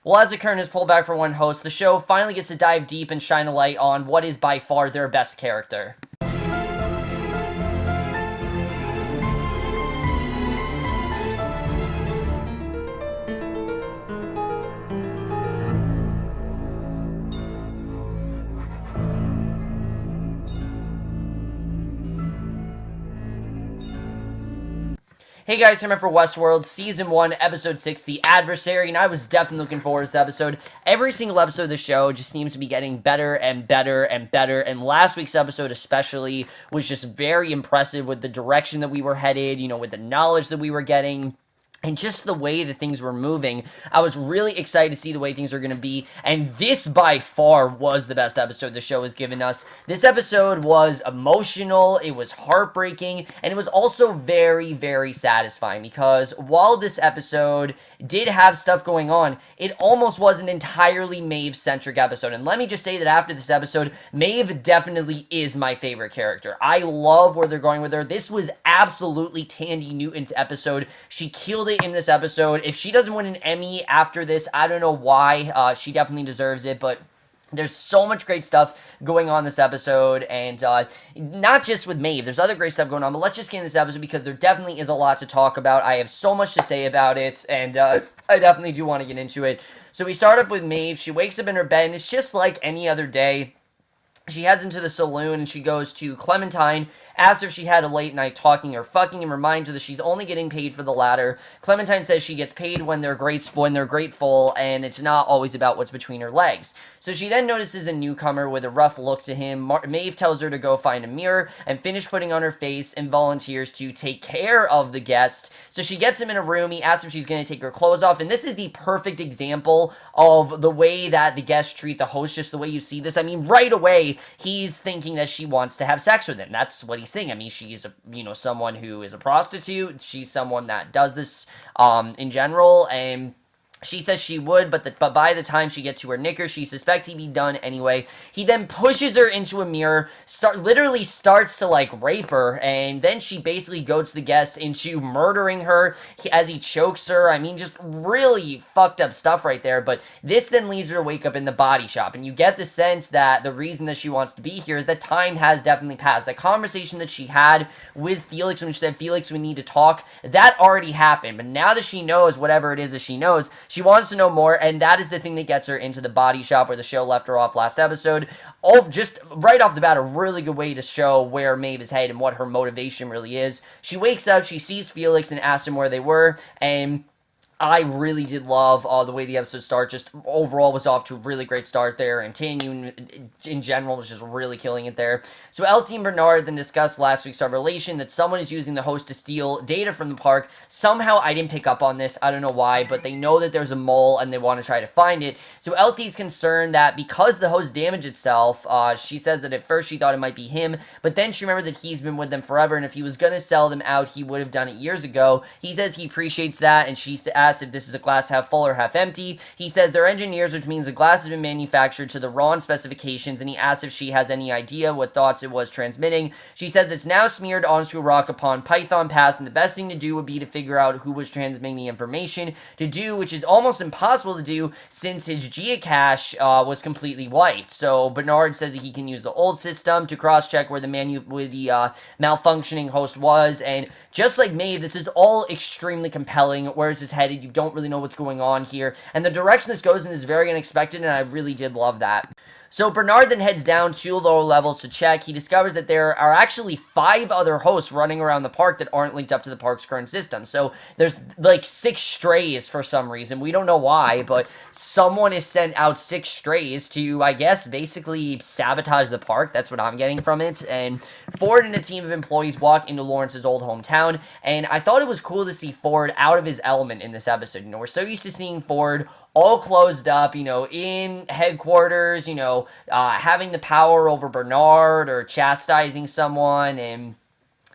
Well, as the curtain is pulled back for one host, the show finally gets to dive deep and shine a light on what is by far their best character. Hey guys, I'm here for Westworld, Season 1, Episode 6, The Adversary, and I was definitely looking forward to this episode. Every single episode of the show just seems to be getting better and better and better, and last week's episode especially was just very impressive with the direction that we were headed, with the knowledge that we were getting. And just the way that things were moving, I was really excited to see the way things are going to be. And this, by far, was the best episode the show has given us. This episode was emotional, it was heartbreaking, and it was also very, very satisfying. Because while this episode did have stuff going on, it almost was an entirely Maeve-centric episode. And let me just say that after this episode, Maeve definitely is my favorite character. I love where they're going with her. This was absolutely Tandy Newton's episode. She killed it in this episode. If she doesn't win an Emmy after this, I don't know why. She definitely deserves it, but there's so much great stuff going on this episode, and not just with Maeve. There's other great stuff going on, but let's just get in this episode because there definitely is a lot to talk about. I have so much to say about it, and I definitely do want to get into it. So we start off with Maeve. She wakes up in her bed, and it's just like any other day. She heads into the saloon, and she goes to Clementine, asks if she had a late night talking or fucking, and reminds her that she's only getting paid for the latter. Clementine says she gets paid when they're grateful, and it's not always about what's between her legs. So she then notices a newcomer with a rough look to him. Maeve tells her to go find a mirror and finish putting on her face and volunteers to take care of the guest. So she gets him in a room. He asks if she's going to take her clothes off, and this is the perfect example of the way that the guests treat the host, just the way you see this. I mean, right away, he's thinking that she wants to have sex with him. That's what he's thinking. I mean, she's someone who is a prostitute. She's someone that does this in general, and she says she would, but by the time she gets to her knickers, she suspects he'd be done anyway. He then pushes her into a mirror, literally starts to, rape her, and then she basically goads the guest into murdering her as he chokes her. I mean, just really fucked up stuff right there, but this then leads her to wake up in the body shop, and you get the sense that the reason that she wants to be here is that time has definitely passed. That conversation that she had with Felix when she said, Felix, we need to talk, that already happened, but now that she knows whatever it is that she knows, she wants to know more, and that is the thing that gets her into the body shop where the show left her off last episode. Just right off the bat, a really good way to show where Maeve is headed and what her motivation really is. She wakes up, she sees Felix and asks him where they were, and I really did love the way the episode started. Just overall was off to a really great start there, and Tandy in general was just really killing it there. So Elsie and Bernard then discussed last week's revelation that someone is using the host to steal data from the park. Somehow I didn't pick up on this. I don't know why, but they know that there's a mole and they want to try to find it. So Elsie's concerned that because the host damaged itself, she says that at first she thought it might be him, but then she remembered that he's been with them forever, and if he was going to sell them out, he would have done it years ago. He says he appreciates that, and she asks if this is a glass half full or half empty. He says they're engineers, which means the glass has been manufactured to the wrong specifications, and he asks if she has any idea what thoughts it was transmitting. She says it's now smeared onto a rock upon Python Pass, and the best thing to do would be to figure out who was transmitting the information which is almost impossible to do since his geocache was completely wiped. So Bernard says that he can use the old system to cross-check where the malfunctioning host was, and just like Maeve, this is all extremely compelling. Where is this headed? You don't really know what's going on here, and the direction this goes in is very unexpected, and I really did love that. So Bernard then heads down to lower levels to check. He discovers that there are actually 5 other hosts running around the park that aren't linked up to the park's current system. So there's 6 strays for some reason. We don't know why, but someone has sent out 6 strays to, I guess, basically sabotage the park. That's what I'm getting from it. And Ford and a team of employees walk into Lawrence's old hometown, and I thought it was cool to see Ford out of his element in this episode. We're so used to seeing Ford all closed up, in headquarters, having the power over Bernard or chastising someone, and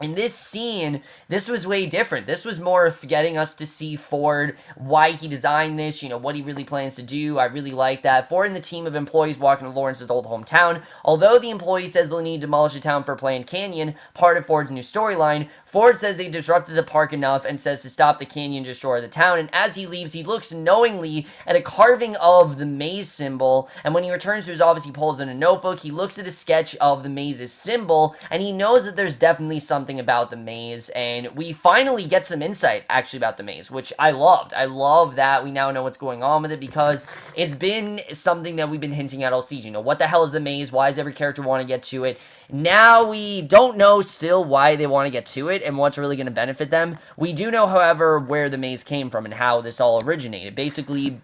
in this scene, this was way different. This was more of getting us to see Ford, why he designed this, what he really plans to do. I really like that. Ford and the team of employees walking to Lawrence's old hometown. Although the employee says they'll need to demolish the town for Planned Canyon, part of Ford's new storyline, Ford says they disrupted the park enough and says to stop the canyon and destroy the town. And as he leaves, he looks knowingly at a carving of the maze symbol. And when he returns to his office, he pulls in a notebook. He looks at a sketch of the maze's symbol, and he knows that there's definitely something about the maze, and we finally get some insight actually about the maze, which I loved. I love that we now know what's going on with it, because it's been something that we've been hinting at all season. What the hell is the maze? Why does every character want to get to it? Now we don't know still why they want to get to it and what's really going to benefit them. We do know, however, where the maze came from and how this all originated. Basically,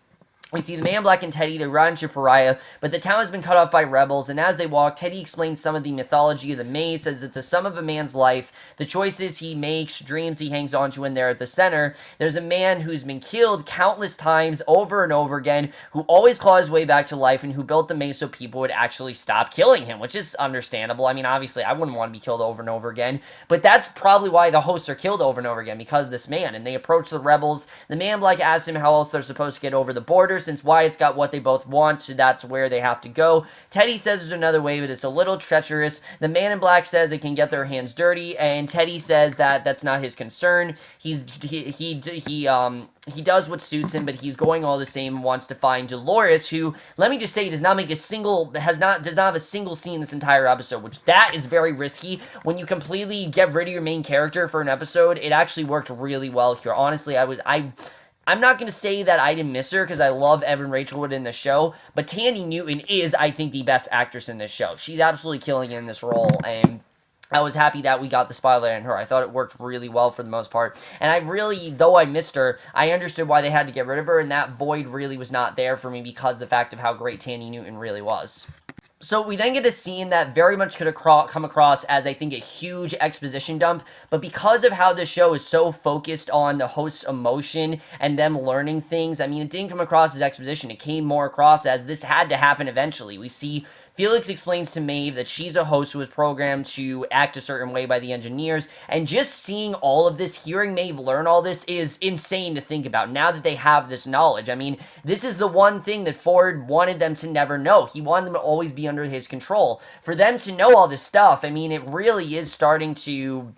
we see the Man Black and Teddy, they ride into Pariah, but the town has been cut off by rebels, and as they walk, Teddy explains some of the mythology of the maze, says it's a sum of a man's life, the choices he makes, dreams he hangs on to, and there at the center, there's a man who's been killed countless times over and over again, who always claws his way back to life, and who built the maze so people would actually stop killing him, which is understandable. I mean, obviously, I wouldn't want to be killed over and over again, but that's probably why the hosts are killed over and over again, because of this man, and they approach the rebels. The Man Black asks him how else they're supposed to get over the border, since Wyatt's got what they both want, so that's where they have to go. Teddy says there's another way, but it's a little treacherous. The Man in Black says they can get their hands dirty, and Teddy says that that's not his concern. He does what suits him, but he's going all the same and wants to find Dolores, who, let me just say, does not have a single scene in this entire episode, which that is very risky. When you completely get rid of your main character for an episode, it actually worked really well here. Honestly, I'm not going to say that I didn't miss her, because I love Evan Rachel Wood in the show, but Tandy Newton is, I think, the best actress in this show. She's absolutely killing it in this role, and I was happy that we got the spotlight on her. I thought it worked really well for the most part, and I really, though I missed her, I understood why they had to get rid of her, and that void really was not there for me because of the fact of how great Tandy Newton really was. So we then get a scene that very much could have come across as, I think, a huge exposition dump, but because of how this show is so focused on the host's emotion and them learning things, I mean, it didn't come across as exposition. It came more across as this had to happen eventually. We see Felix explains to Maeve that she's a host who was programmed to act a certain way by the engineers, and just seeing all of this, hearing Maeve learn all this, is insane to think about now that they have this knowledge. I mean, this is the one thing that Ford wanted them to never know. He wanted them to always be under his control. For them to know all this stuff, I mean, it really is starting to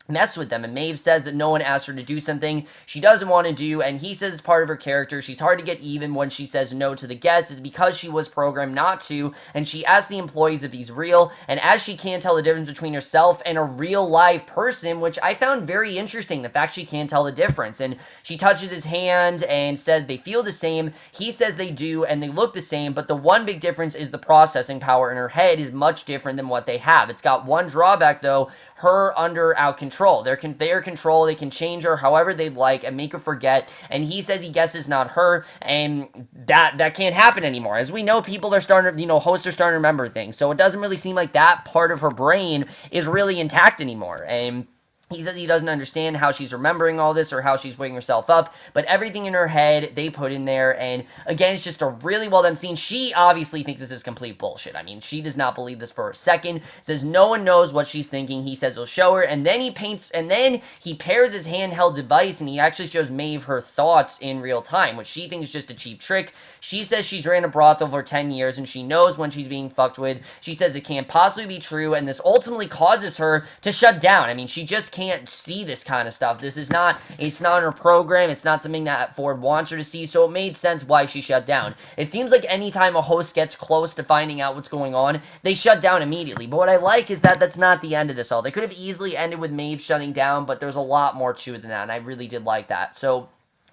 mess with them. And Maeve says that no one asked her to do something she doesn't want to do, and he says it's part of her character. She's hard to get even when she says no to the guests. It's because she was programmed not to, and she asks the employees if he's real, and as she can't tell the difference between herself and a real live person, which I found very interesting, the fact she can't tell the difference. And she touches his hand and says they feel the same. He says they do, and they look the same, but the one big difference is the processing power in her head is much different than what they have. It's got one drawback, though: her under our control. They're control. They can change her however they'd like and make her forget. And he says he guesses not her, and that can't happen anymore. As we know, people are starting to, hosts are starting to remember things. So it doesn't really seem like that part of her brain is really intact anymore. And he says he doesn't understand how she's remembering all this or how she's waking herself up, but everything in her head, they put in there, and again, it's just a really well done scene. She obviously thinks this is complete bullshit. I mean, she does not believe this for a second, says no one knows what she's thinking. He says he'll show her, and then he pairs his handheld device, and he actually shows Maeve her thoughts in real time, which she thinks is just a cheap trick. She says she's ran a brothel for 10 years, and she knows when she's being fucked with. She says it can't possibly be true, and this ultimately causes her to shut down. I mean, she just can't see this kind of stuff. It's not in her program. It's not something that Ford wants her to see, so it made sense why she shut down. It seems like anytime a host gets close to finding out what's going on, they shut down immediately. But what I like is that that's not the end of this all. They could have easily ended with Maeve shutting down, but there's a lot more to it than that, and I really did like that. So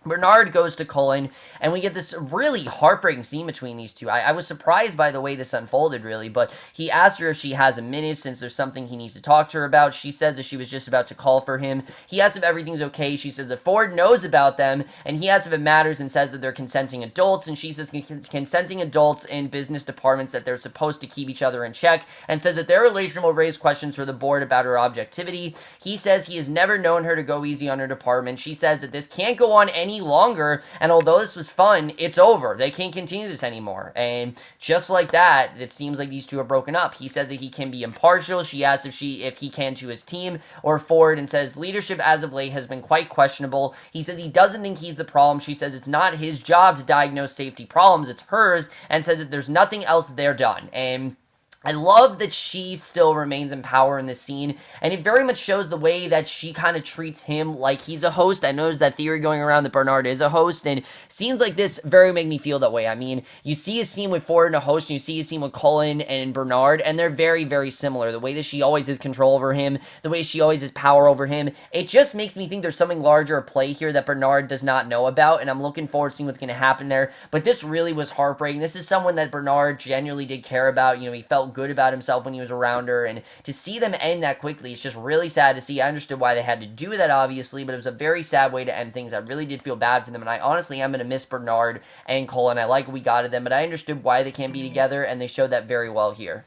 Bernard goes to Cullen, and we get this really heartbreaking scene between these two. I was surprised by the way this unfolded, really, but he asks her if she has a minute since there's something he needs to talk to her about. She says that she was just about to call for him. He asks if everything's okay. She says that Ford knows about them, and he asks if it matters and says that they're consenting adults, and she says consenting adults in business departments that they're supposed to keep each other in check, and says that their relation will raise questions for the board about her objectivity. He says he has never known her to go easy on her department. She says that this can't go on any any longer, and although this was fun, it's over. They can't continue this anymore. And just like that, it seems like these two are broken up. He says that he can be impartial. She asks if he can to his team or Ford, and says leadership as of late has been quite questionable. He says he doesn't think he's the problem. She says it's not his job to diagnose safety problems, it's hers, and said that there's nothing else they're done. And I love that she still remains in power in this scene, and it very much shows the way that she kind of treats him like he's a host. I noticed that theory going around that Bernard is a host, and scenes like this very make me feel that way. I mean, you see a scene with Ford and a host, and you see a scene with Cullen and Bernard, and they're very, very similar. The way that she always has control over him, the way she always has power over him, it just makes me think there's something larger at play here that Bernard does not know about, and I'm looking forward to seeing what's going to happen there. But this really was heartbreaking. This is someone that Bernard genuinely did care about. You know, he felt good about himself when he was around her, and to see them end that quickly, it's just really sad to see. I understood why they had to do that, obviously, but it was a very sad way to end things. I really did feel bad for them, and I honestly am going to miss Bernard and Cullen. I like what we got of them, but I understood why they can't be together, and they showed that very well here.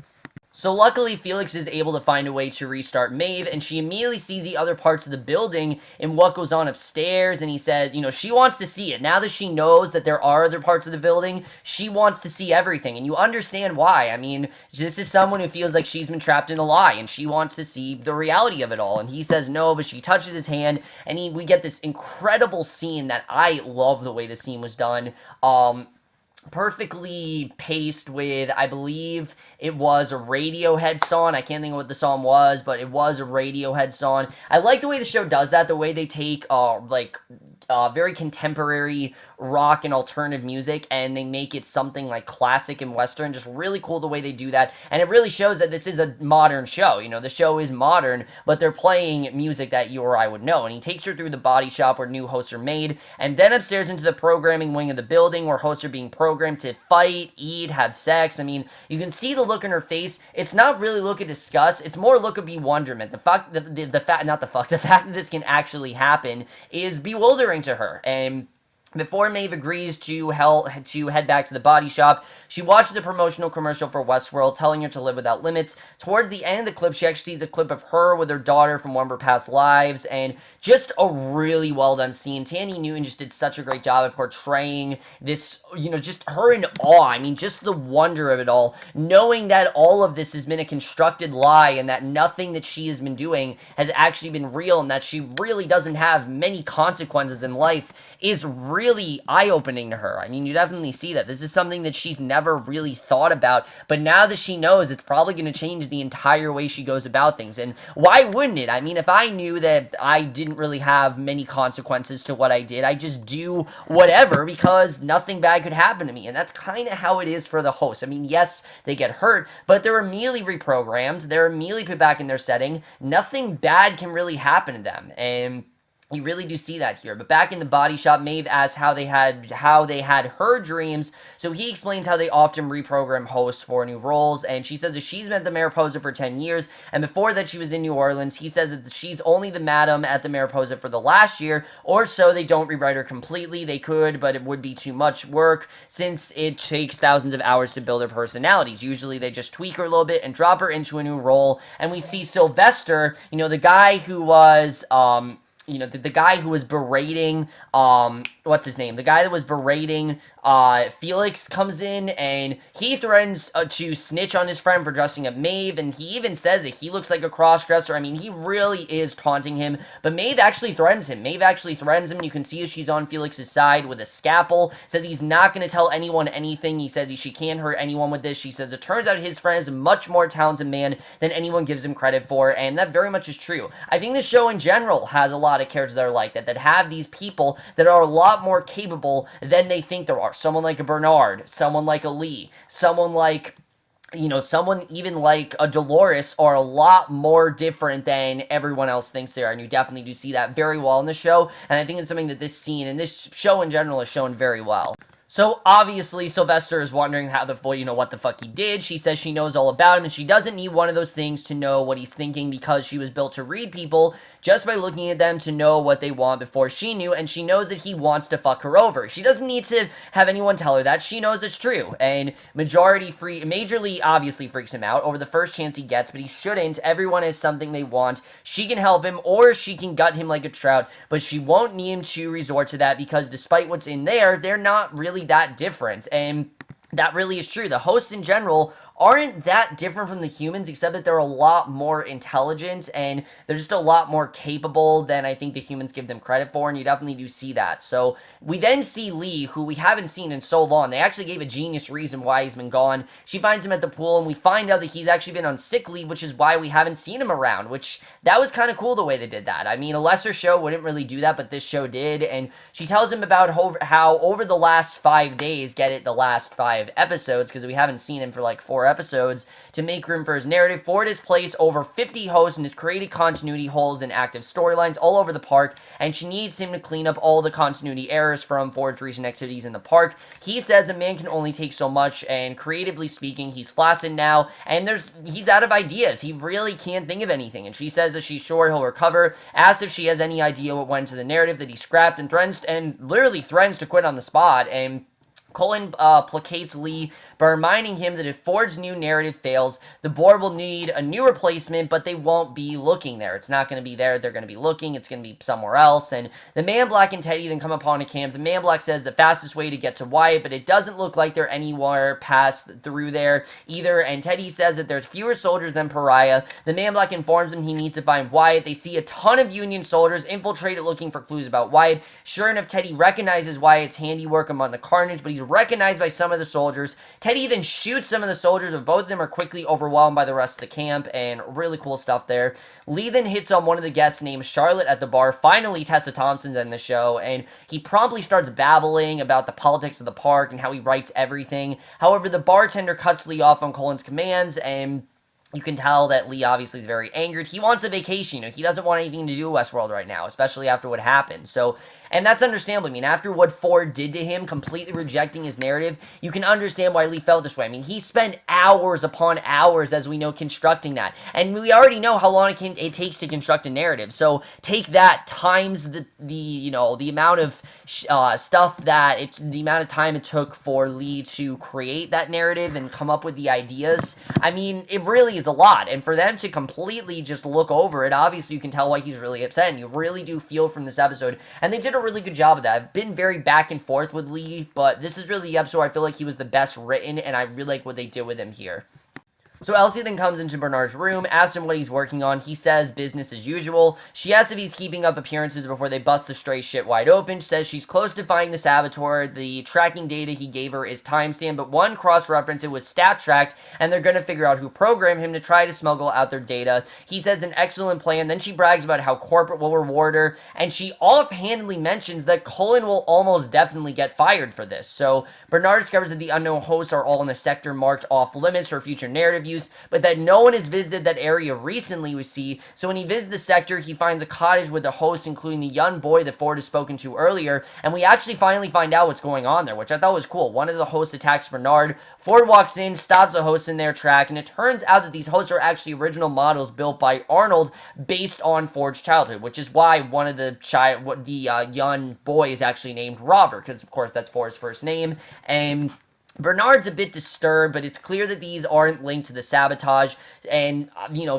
So luckily, Felix is able to find a way to restart Maeve, and she immediately sees the other parts of the building and what goes on upstairs, and he says, you know, she wants to see it. Now that she knows that there are other parts of the building, she wants to see everything, and you understand why. I mean, this is someone who feels like she's been trapped in a lie, and she wants to see the reality of it all, and he says no, but she touches his hand, and we get this incredible scene that I love the way the scene was done. Perfectly paced with, I believe it was a Radiohead song. I can't think of what the song was, but it was a Radiohead song. I like the way the show does that, the way they take, very contemporary rock and alternative music, and they make it something like classic and western. Just really cool the way they do that, and it really shows that this is a modern show. You know, the show is modern, but they're playing music that you or I would know. And he takes her through the body shop where new hosts are made, and then upstairs into the programming wing of the building where hosts are being programmed to fight, eat, have sex. I mean, you can see the look in her face. It's not really look of disgust, it's more look of bewilderment. The fact that the fact that this can actually happen is bewildering to her. And before Maeve agrees to head back to the body shop, she watches a promotional commercial for Westworld telling her to live without limits. Towards the end of the clip, she actually sees a clip of her with her daughter from one of her past lives, and just a really well done scene. Thandie Newton just did such a great job at portraying this, you know, just her in awe. I mean, just the wonder of it all, knowing that all of this has been a constructed lie and that nothing that she has been doing has actually been real, and that she really doesn't have many consequences in life, is really eye-opening to her. I mean, you definitely see that. This is something that she's never really thought about, but now that she knows, it's probably going to change the entire way she goes about things. And why wouldn't it? I mean, if I knew that I didn't really have many consequences to what I did, I just do whatever because nothing bad could happen to me. And that's kind of how it is for the host. I mean, yes, they get hurt, but they're immediately reprogrammed. They're immediately put back in their setting. Nothing bad can really happen to them. And you really do see that here. But back in the body shop, Maeve asks how they had her dreams, so he explains how they often reprogram hosts for new roles, and she says that she's been at the Mariposa for 10 years, and before that she was in New Orleans. He says that she's only the madam at the Mariposa for the last year, or so. They don't rewrite her completely. They could, but it would be too much work, since it takes thousands of hours to build her personalities. Usually they just tweak her a little bit and drop her into a new role, and we see Sylvester, you know, the guy who was, the guy who was berating, what's his name? The guy that was berating Felix comes in, and he threatens to snitch on his friend for dressing up Maeve, and he even says that he looks like a cross-dresser. I mean, he really is taunting him, but Maeve actually threatens him. You can see she's on Felix's side with a scalpel, says he's not going to tell anyone anything. He says she can't hurt anyone with this. She says it turns out his friend is a much more talented man than anyone gives him credit for, and that very much is true. I think the show in general has a lot of characters that are like that have these people that are a lot more capable than they think there are. Someone like a Bernard, someone like a Lee, someone like, someone even like a Dolores are a lot more different than everyone else thinks they are, and you definitely do see that very well in the show, and I think it's something that this scene and this show in general has shown very well. So obviously Sylvester is wondering how what the fuck he did. She says she knows all about him and she doesn't need one of those things to know what he's thinking because she was built to read people just by looking at them to know what they want before she knew, and she knows that he wants to fuck her over. She doesn't need to have anyone tell her that. She knows it's true. And Majorly obviously freaks him out over the first chance he gets, but he shouldn't. Everyone has something they want. She can help him or she can gut him like a trout, but she won't need him to resort to that because despite what's in there, they're not really that different, and that really is true. The hosts in general aren't that different from the humans, except that they're a lot more intelligent and they're just a lot more capable than I think the humans give them credit for, and you definitely do see that. So we then see Lee, who we haven't seen in so long. They actually gave a genius reason why he's been gone. She finds him at the pool, and we find out that he's actually been on sick leave, which is why we haven't seen him around, which that was kind of cool the way they did that. I mean, a lesser show wouldn't really do that, but this show did, and she tells him about how over the last 5 days, get it, the last 5 episodes, because we haven't seen him for like 4 episodes, to make room for his narrative. Ford has placed over 50 hosts and has created continuity holes and active storylines all over the park, and she needs him to clean up all the continuity errors from Ford's recent activities in the park. He says a man can only take so much, and creatively speaking, he's flaccid now, and he's out of ideas. He really can't think of anything, and she says that she's sure he'll recover, asks if she has any idea what went into the narrative that he scrapped, and literally threatens to quit on the spot, and Cullen placates Lee by reminding him that if Ford's new narrative fails, the board will need a new replacement, but they won't be looking there. It's not going to be there. They're going to be looking. It's going to be somewhere else. And the Man Black and Teddy then come upon a camp. The Man Black says the fastest way to get to Wyatt, but it doesn't look like they're anywhere past through there either. And Teddy says that there's fewer soldiers than Pariah. The Man Black informs him he needs to find Wyatt. They see a ton of Union soldiers infiltrated looking for clues about Wyatt. Sure enough, Teddy recognizes Wyatt's handiwork among the carnage, but he's recognized by some of the soldiers. Teddy then shoots some of the soldiers, but both of them are quickly overwhelmed by the rest of the camp, and really cool stuff there. Lee then hits on one of the guests named Charlotte at the bar. Finally, Tessa Thompson's in the show, and he promptly starts babbling about the politics of the park and how he writes everything. However, the bartender cuts Lee off on Cullen's commands, and you can tell that Lee obviously is very angered. He wants a vacation. He doesn't want anything to do with Westworld right now, especially after what happened. So, and that's understandable. I mean, after what Ford did to him, completely rejecting his narrative, you can understand why Lee felt this way. I mean, he spent hours upon hours, as we know, constructing that. And we already know how long it takes to construct a narrative. So take that times the amount of the amount of time it took for Lee to create that narrative and come up with the ideas. I mean, it really is a lot. And for them to completely just look over it, obviously you can tell why he's really upset. And you really do feel from this episode. And they did a really good job of that. I've been very back and forth with Lee, but this is really the episode where I feel like he was the best written, and I really like what they did with him here. So Elsie then comes into Bernard's room, asks him what he's working on. He says business as usual. She asks if he's keeping up appearances before they bust the stray shit wide open. She says she's close to finding the saboteur. The tracking data he gave her is timestamped, but one cross-reference, it was stat-tracked, and they're going to figure out who programmed him to try to smuggle out their data. He says an excellent plan. Then she brags about how corporate will reward her, and she offhandedly mentions that Cullen will almost definitely get fired for this. So Bernard discovers that the unknown hosts are all in a sector marked off limits for future narrative use, but that no one has visited that area recently, we see. So when he visits the sector, he finds a cottage with the hosts, including the young boy that Ford has spoken to earlier, and we actually finally find out what's going on there, which I thought was cool. One of the hosts attacks Bernard. Ford walks in, stops the hosts in their track, and it turns out that these hosts are actually original models built by Arnold based on Ford's childhood, which is why one of the young boy is actually named Robert, because of course that's Ford's first name. And Bernard's a bit disturbed, but it's clear that these aren't linked to the sabotage, and,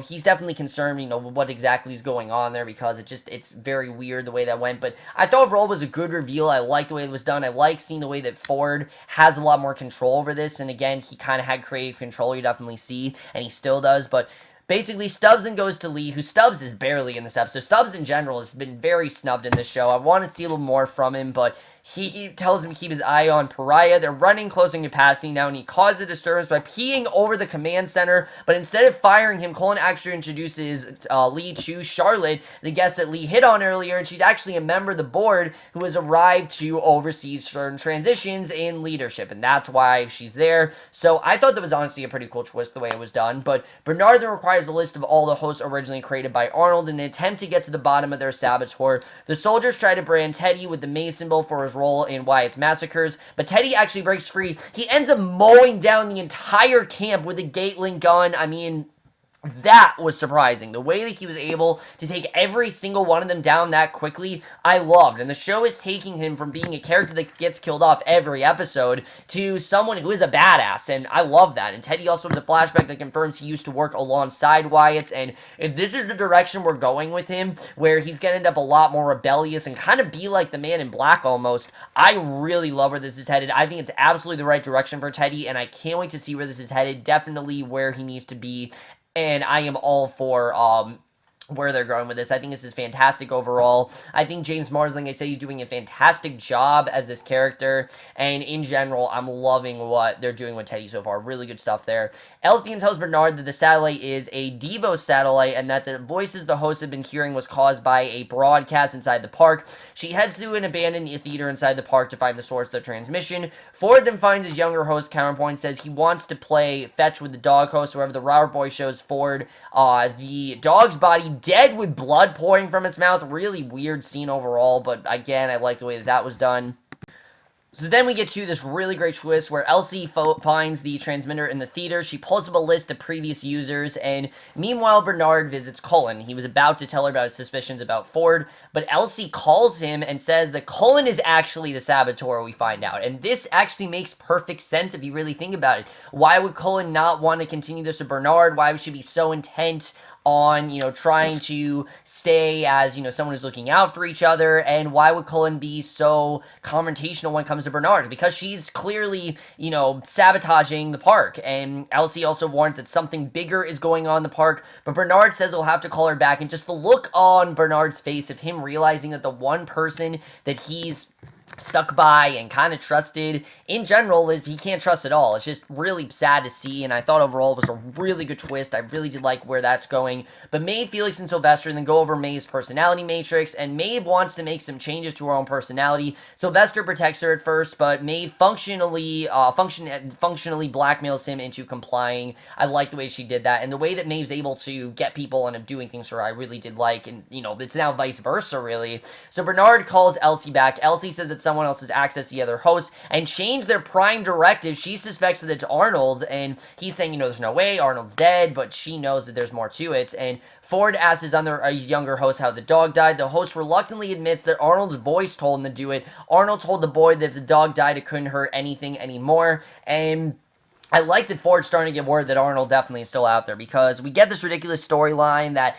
he's definitely concerned, what exactly is going on there, because it's very weird the way that went, but I thought overall it was a good reveal. I liked the way it was done. I like seeing the way that Ford has a lot more control over this, and again, he kind of had creative control, you definitely see, and he still does, but basically, Stubbs then goes to Lee, who Stubbs is barely in this episode. Stubbs, in general, has been very snubbed in this show. I want to see a little more from him, but he tells him to keep his eye on Pariah. They're running close in capacity now, and he causes a disturbance by peeing over the command center, but instead of firing him, Cullen actually introduces Lee to Charlotte, the guest that Lee hit on earlier, and she's actually a member of the board who has arrived to oversee certain transitions in leadership, and that's why she's there. So I thought that was honestly a pretty cool twist the way it was done, but Bernard then requires a list of all the hosts originally created by Arnold in an attempt to get to the bottom of their saboteur. The soldiers try to brand Teddy with the Mace symbol for his Baster's role in Wyatt's massacres, but Teddy actually breaks free. He ends up mowing down the entire camp with a Gatling gun. I mean, that was surprising. The way that he was able to take every single one of them down that quickly, I loved. And the show is taking him from being a character that gets killed off every episode to someone who is a badass, and I love that. And Teddy also has a flashback that confirms he used to work alongside Wyatt's, and if this is the direction we're going with him, where he's going to end up a lot more rebellious and kind of be like the Man in Black almost, I really love where this is headed. I think it's absolutely the right direction for Teddy, and I can't wait to see where this is headed. Definitely where he needs to be. And I am all for where they're going with this. I think this is fantastic overall. I think James Marsling, I say he's doing a fantastic job as this character, and in general, I'm loving what they're doing with Teddy so far. Really good stuff there. Elsie tells Bernard that the satellite is a Devo satellite, and that the voices the host had been hearing was caused by a broadcast inside the park. She heads to an abandoned theater inside the park to find the source of the transmission. Ford then finds his younger host, Counterpoint, says he wants to play fetch with the dog host. However, the Robert Boy shows Ford the dog's body dead with blood pouring from its mouth. Really weird scene overall, but again, I like the way that was done. So then we get to this really great twist where Elsie finds the transmitter in the theater. She pulls up a list of previous users, and meanwhile, Bernard visits Cullen. He was about to tell her about his suspicions about Ford, but Elsie calls him and says that Cullen is actually the saboteur, we find out. And this actually makes perfect sense if you really think about it. Why would Cullen not want to continue this with Bernard? Why would she be so intent on, trying to stay as, someone who's looking out for each other? And why would Cullen be so confrontational when it comes to Bernard? Because she's clearly, sabotaging the park. And Elsie also warns that something bigger is going on in the park, but Bernard says he'll have to call her back. And just the look on Bernard's face of him realizing that the one person that he's stuck by and kind of trusted in general is he can't trust at all. It's just really sad to see, and I thought overall it was a really good twist. I really did like where that's going. But Maeve, Felix, and Sylvester then go over Maeve's personality matrix, and Maeve wants to make some changes to her own personality. Sylvester protects her at first, but Maeve functionally blackmails him into complying. I like the way she did that, and the way that Maeve's able to get people and doing things for her, I really did like, and it's now vice versa, really. So Bernard calls Elsie back. Elsie says that someone else has accessed the other host and changed their prime directive. She suspects that it's Arnold, and he's saying, there's no way, Arnold's dead, but she knows that there's more to it. And Ford asks his younger host how the dog died. The host reluctantly admits that Arnold's voice told him to do it. Arnold told the boy that if the dog died, it couldn't hurt anything anymore. And I like that Ford's starting to get word that Arnold definitely is still out there, because we get this ridiculous storyline that,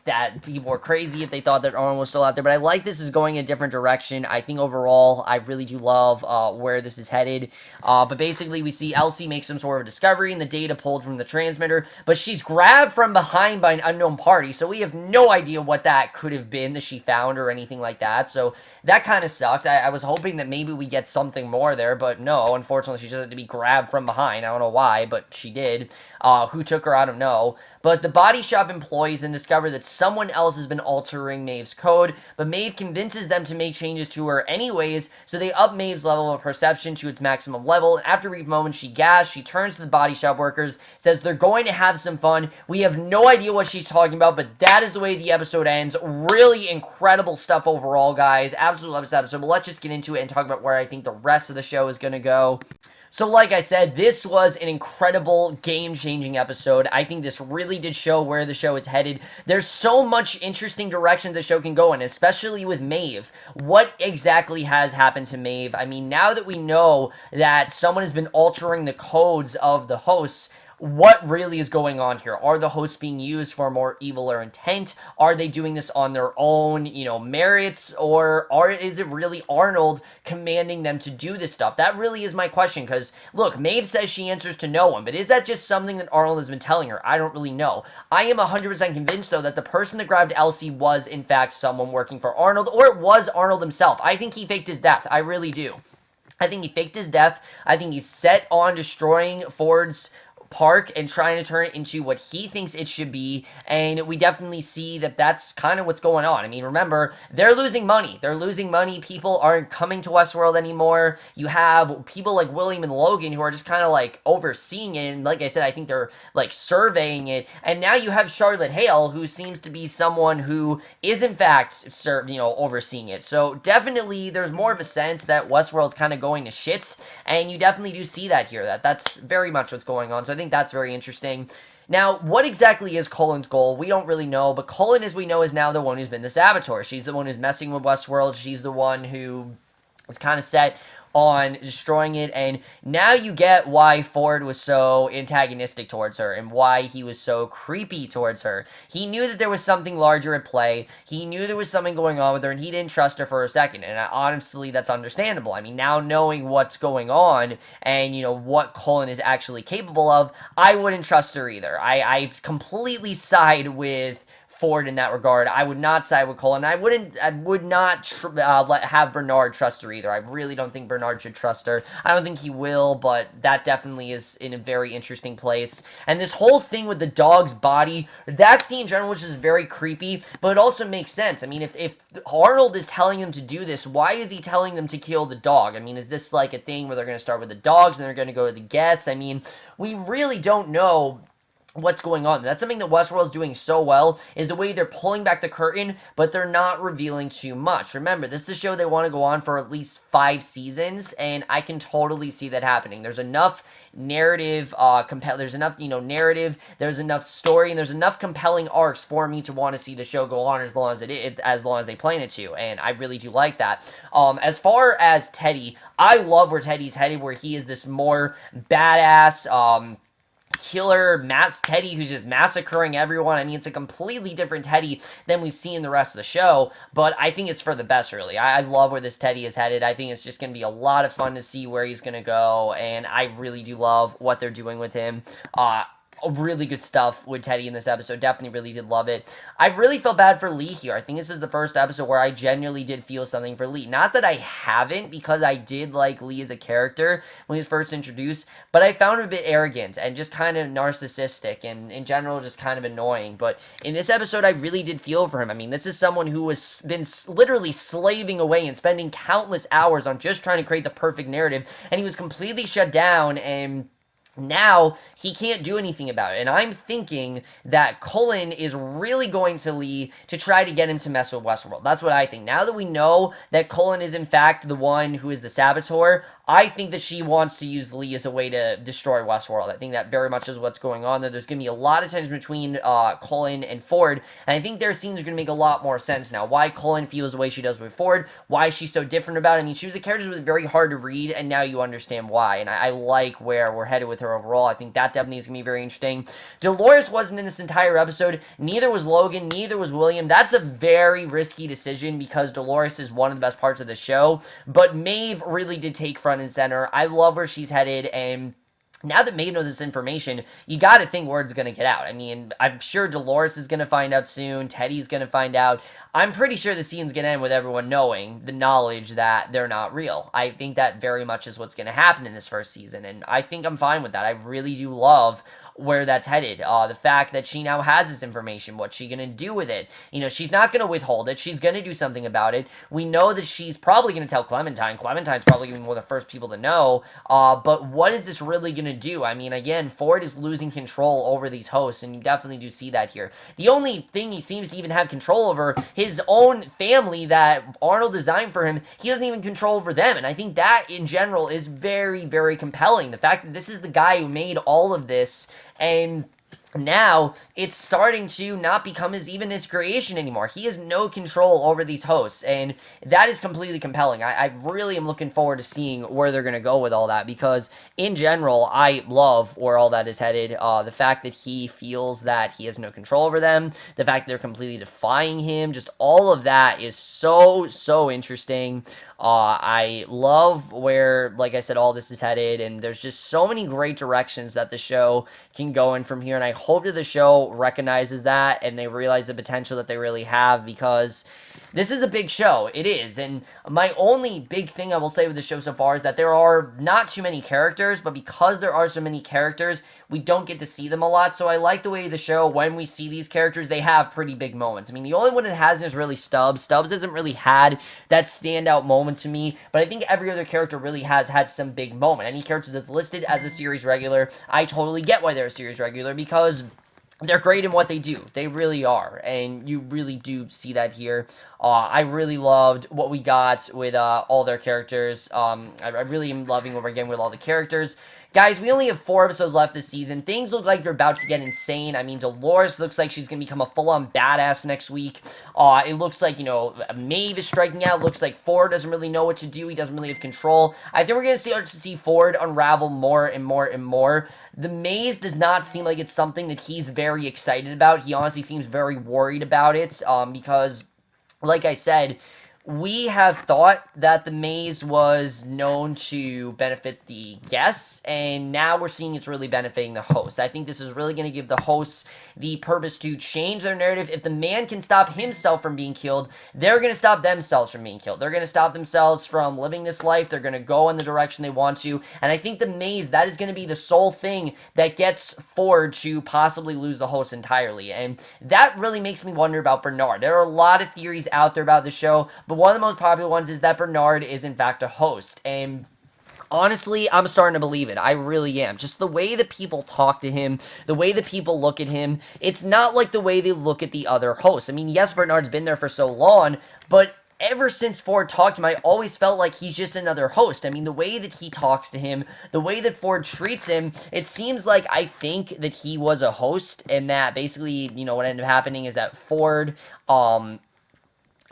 that people were crazy if they thought that Arnold was still out there, but I like this is going in a different direction. I think overall, I really do love where this is headed, but basically we see Elsie make some sort of discovery and the data pulled from the transmitter, but she's grabbed from behind by an unknown party, so we have no idea what that could have been that she found or anything like that, so that kind of sucked. I was hoping that maybe we get something more there, but no, unfortunately she just had to be grabbed from behind. I don't know why, but she did. Who took her, I don't know. But the body shop employees then discover that someone else has been altering Maeve's code, but Maeve convinces them to make changes to her anyways, so they up Maeve's level of perception to its maximum level, and after a brief moment she gasps, she turns to the body shop workers, says they're going to have some fun. We have no idea what she's talking about, but that is the way the episode ends. Really incredible stuff overall, guys. Absolutely love this episode, but let's just get into it and talk about where I think the rest of the show is going to go. So like I said, this was an incredible, game-changing episode. I think this really did show where the show is headed. There's so much interesting direction the show can go in, especially with Maeve. What exactly has happened to Maeve? I mean, now that we know that someone has been altering the codes of the hosts, what really is going on here? Are the hosts being used for more evil or intent? Are they doing this on their own, merits? Or is it really Arnold commanding them to do this stuff? That really is my question, because, look, Maeve says she answers to no one, but is that just something that Arnold has been telling her? I don't really know. I am 100% convinced, though, that the person that grabbed Elsie was, in fact, someone working for Arnold, or it was Arnold himself. I think he faked his death. I really do. I think he faked his death. I think he's set on destroying Ford's park and trying to turn it into what he thinks it should be, and we definitely see that that's kind of what's going on. I mean, remember, they're losing money. They're losing money. People aren't coming to Westworld anymore. You have people like William and Logan who are just kind of like overseeing it, and like I said, I think they're like surveying it, and now you have Charlotte Hale, who seems to be someone who is in fact, overseeing it. So definitely there's more of a sense that Westworld's kind of going to shit, and you definitely do see that here. That's very much what's going on, so I think that's very interesting. Now, what exactly is Cullen's goal? We don't really know, but Cullen, as we know, is now the one who's been the saboteur. She's the one who's messing with Westworld. She's the one who is kind of set on destroying it, and now you get why Ford was so antagonistic towards her and why he was so creepy towards her. He knew that there was something larger at play. He knew there was something going on with her, and he didn't trust her for a second, and honestly, that's understandable. I mean, now knowing what's going on and, what Cullen is actually capable of, I wouldn't trust her either. I completely side with Ford in that regard. I would not side with Cullen. I would not have Bernard trust her either. I really don't think Bernard should trust her. I don't think he will, but that definitely is in a very interesting place. And this whole thing with the dog's body, that scene in general, which is very creepy, but it also makes sense. I mean, if Arnold is telling them to do this, why is he telling them to kill the dog? I mean, is this like a thing where they're going to start with the dogs and they're going to go to the guests? I mean, we really don't know what's going on. That's something that Westworld's doing so well, is the way they're pulling back the curtain, but they're not revealing too much. Remember, this is a show they want to go on for at least 5 seasons, and I can totally see that happening. There's enough narrative, there's enough, narrative, there's enough story, and there's enough compelling arcs for me to want to see the show go on as long as they plan it to, and I really do like that. As far as Teddy, I love where Teddy's headed, where he is this more badass, killer Teddy who's just massacring everyone. I mean, it's a completely different Teddy than we've seen in the rest of the show, but I think it's for the best, really. I love where this Teddy is headed. I think it's just going to be a lot of fun to see where he's going to go, and I really do love what they're doing with him. Really good stuff with Teddy in this episode. Definitely really did love it. I really felt bad for Lee here. I think this is the first episode where I genuinely did feel something for Lee. Not that I haven't, because I did like Lee as a character when he was first introduced, but I found him a bit arrogant and just kind of narcissistic and in general just kind of annoying. But in this episode, I really did feel for him. I mean, this is someone who has been literally slaving away and spending countless hours on just trying to create the perfect narrative, and he was completely shut down, and now he can't do anything about it. And I'm thinking that Cullen is really going to Lee to try to get him to mess with Westworld. That's what I think. Now that we know that Cullen is in fact the one who is the saboteur, I think that she wants to use Lee as a way to destroy Westworld. I think that very much is what's going on there. There's going to be a lot of tension between Cullen and Ford, and I think their scenes are going to make a lot more sense now. Why Cullen feels the way she does with Ford, why she's so different about it. I mean, she was a character that was very hard to read, and now you understand why, and I like where we're headed with her overall. I think that definitely is going to be very interesting. Dolores wasn't in this entire episode. Neither was Logan. Neither was William. That's a very risky decision because Dolores is one of the best parts of the show, but Maeve really did take front and center. I love where she's headed, and now that Maeve knows this information, you gotta think word's gonna get out. I mean, I'm sure Dolores is gonna find out soon, Teddy's gonna find out. I'm pretty sure the scene's gonna end with everyone knowing the knowledge that they're not real. I think that very much is what's gonna happen in this first season, and I think I'm fine with that. I really do love where that's headed. The fact that she now has this information, what's she gonna do with it? She's not gonna withhold it. She's gonna do something about it. We know that she's probably gonna tell Clementine. Clementine's probably gonna be one of the first people to know. But what is this really gonna do? I mean, again, Ford is losing control over these hosts, and you definitely do see that here. The only thing he seems to even have control over, his own family that Arnold designed for him, he doesn't even control over them. And I think that, in general, is very, very compelling. The fact that this is the guy who made all of this, and now it's starting to not become even his creation anymore. He has no control over these hosts, and that is completely compelling. I really am looking forward to seeing where they're going to go with all that, because in general, I love where all that is headed. The fact that he feels that he has no control over them, the fact that they're completely defying him, just all of that is so, so interesting. I love where, like I said, all this is headed, and there's just so many great directions that the show can go in from here, and I hope that the show recognizes that and they realize the potential that they really have, because this is a big show. It is. And my only big thing I will say with the show so far is that there are not too many characters, but because there are so many characters, we don't get to see them a lot. So I like the way the show, when we see these characters, they have pretty big moments. I mean, the only one it hasn't is really Stubbs. Stubbs hasn't really had that standout moment to me, but I think every other character really has had some big moment. Any character that's listed as a series regular, I totally get why they're a series regular, because they're great in what they do. They really are, and you really do see that here. I really loved what we got with all their characters. I really am loving what we're getting with all the characters. Guys, we only have 4 episodes left this season. Things look like they're about to get insane. I mean, Dolores looks like she's going to become a full-on badass next week. It looks like, you know, Maeve is striking out. Looks like Ford doesn't really know what to do. He doesn't really have control. I think we're going to start to see Ford unravel more and more and more. The maze does not seem like it's something that he's very excited about. He honestly seems very worried about it, because, like I said, we have thought that the maze was known to benefit the guests, and now we're seeing it's really benefiting the hosts. I think this is really going to give the hosts the purpose to change their narrative. If the man can stop himself from being killed, they're going to stop themselves from being killed. They're going to stop themselves from living this life. They're going to go in the direction they want to, and I think the maze, that is going to be the sole thing that gets Ford to possibly lose the host entirely, and that really makes me wonder about Bernard. There are a lot of theories out there about the show, but one of the most popular ones is that Bernard is in fact a host, and honestly, I'm starting to believe it. I really am. Just the way that people talk to him, the way that people look at him, it's not like the way they look at the other hosts. I mean, yes, Bernard's been there for so long, but ever since Ford talked to him, I always felt like he's just another host. I mean, the way that he talks to him, the way that Ford treats him, it seems like I think that he was a host, and that basically, you know, what ended up happening is that Ford,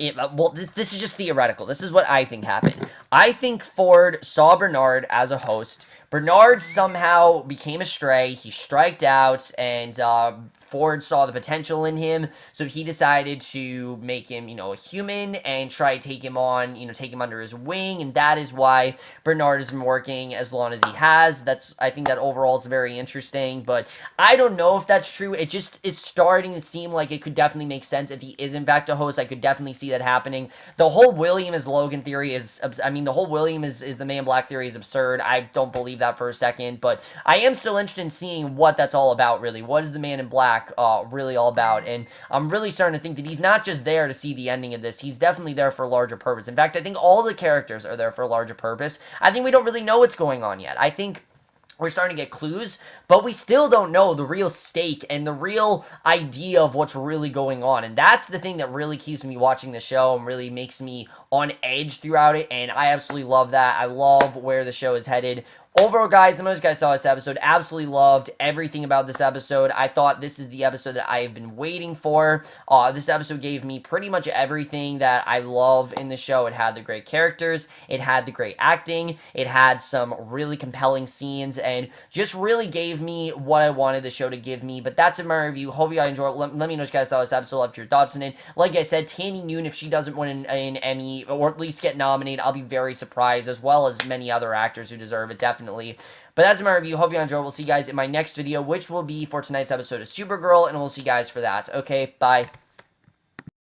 this is just theoretical. This is what I think happened. I think Ford saw Bernard as a host. Bernard somehow became a stray. He striked out, and Ford saw the potential in him, so he decided to make him, you know, a human and try to take him on, you know, take him under his wing, and that is why Bernard has been working as long as he has. I think that overall is very interesting, but I don't know if that's true. It's starting to seem like it could definitely make sense if he is in fact a host. I could definitely see that happening. The whole William is Logan theory is, I mean, the whole William is the Man in Black theory is absurd. I don't believe that for a second, but I am still interested in seeing what that's all about, really. What is the Man in Black really all about? And I'm really starting to think that he's not just there to see the ending of this. He's definitely there for a larger purpose. In fact, I think all the characters are there for a larger purpose. I think we don't really know what's going on yet. I think we're starting to get clues, but we still don't know the real stake and the real idea of what's really going on. And that's the thing that really keeps me watching the show and really makes me on edge throughout it. And I absolutely love that. I love where the show is headed. Overall, guys, the most guys saw this episode. Absolutely loved everything about this episode. I thought this is the episode that I have been waiting for. This episode gave me pretty much everything that I love in the show. It had the great characters. It had the great acting. It had some really compelling scenes, and just really gave me what I wanted the show to give me. But that's in my review. Hope you guys enjoyed it. Let me know what you guys thought of this episode. Love your thoughts on it. Like I said, Tandy Noon, if she doesn't win an Emmy, or at least get nominated, I'll be very surprised, as well as many other actors who deserve it, definitely. But that's my review. Hope you enjoyed. We'll see you guys in my next video, which will be for tonight's episode of Supergirl, and we'll see you guys for that. Okay, bye.